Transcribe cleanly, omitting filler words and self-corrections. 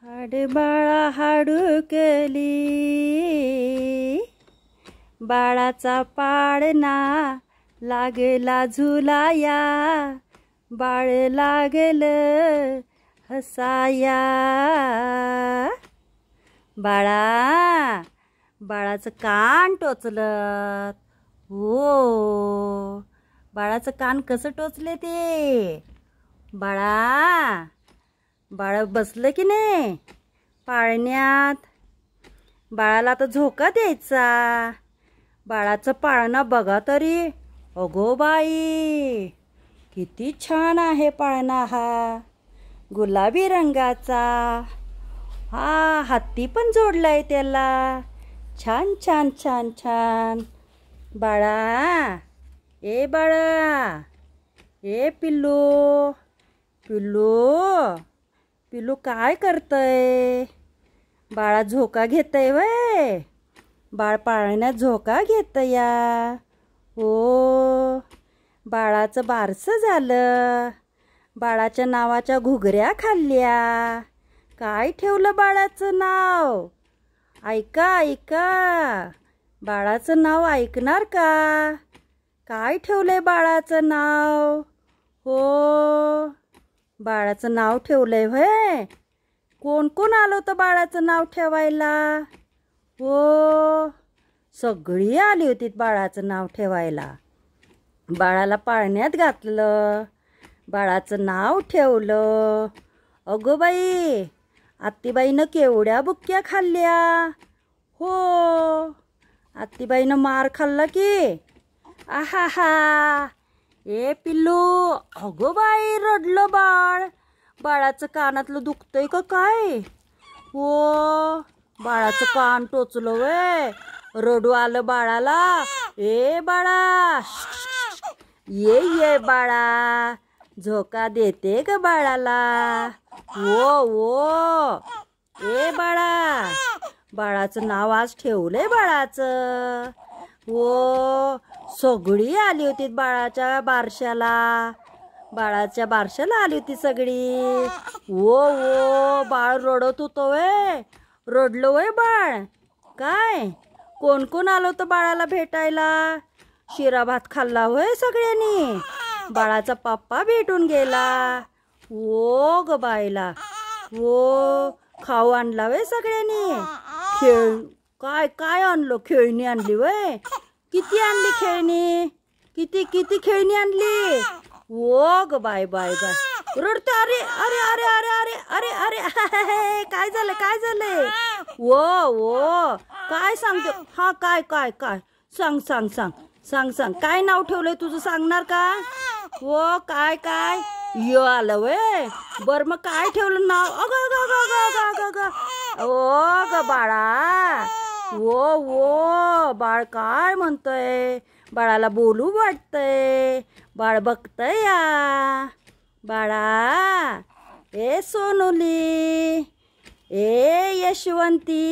हाडे बाळा हाडुकली बाळाचा पाळणा लागला झुलाया बाळ लागल हसाया। बाळाचं कान टोचलं। हो बाळाचं कान कसं टोचले ते? बाळ बसलं की नाही पाळण्यात? बाळाला आता झोका द्यायचा। बाळाचं पाळणा बघा तरी। अगो बाई किती छान आहे पाळणा हा, गुलाबी रंगाचा। हा हत्ती पण जोडलाय त्याला। छान छान छान छान। बाळा ए पिल्लू पिल्लू काय करतय? बाळा झोका घेतय वय? बाळ पाळण्यात झोका घेतया। हो बाळाचं बारसं झालं। बाळाच्या नावाच्या घुगऱ्या खाल्ल्या। काय ठेवलं बाळाचं नाव? ऐका बाळाचं नाव ऐकणार का? काय ठेवलंय बाळाचं नाव? हो बाळाचं नाव ठेवलंय व्हय? कोण कोण आलं होतं बाळाचं नाव ठेवायला? हो सगळी आली होती बाळाचं नाव ठेवायला। बाळाला पाळण्यात घातलं, बाळाचं नाव ठेवलं। अगो बाई आत्तीबाईनं केवढ्या बुक्क्या खाल्ल्या। हो आत्तीबाईनं मार खाल्ला की। आहा ए पिल्लू, अगो बाई रडलं बाळ। बाळाचं कानातलं दुखतंय का काय? हो बाळाचं कान टोचलं वय? रडू आलं बाळाला। ए बाळा ये बाळा, झोका देते ग बाळाला। ओ ए बाळाचं नाव आज ठेवलंय बाळाचं। हो सगळी आली होती बाळाच्या बारशाला आली होती सगळी। ओ बाळ रडत होतं वय? रडलं वय बाळ? काय कोण कोण आलं होतं बाळाला भेटायला? शिरा भात खाल्ला होय सगळ्यांनी? बाळाचा पप्पा भेटून गेला। ओ ग बायला हो खाऊ आणला वय सगळ्यांनी? काय आणलं? खेळणी आणली वय? किती आणली खेळणी? किती खेळणी आणली? ओ ग बाय रडत। अरे काय झालंय? ओ काय सांगते? हा काय सांग काय नाव ठेवलंय तुझं सांगणार का? हो काय यो आलं वय? बर मग काय ठेवलं नाव? ओ ग बाळा ओ बाळ काय म्हणतय? बाळाला बोलू वाटतंय। बाळ बघतय या। बाळा ए सोनुली, ए यशवंती,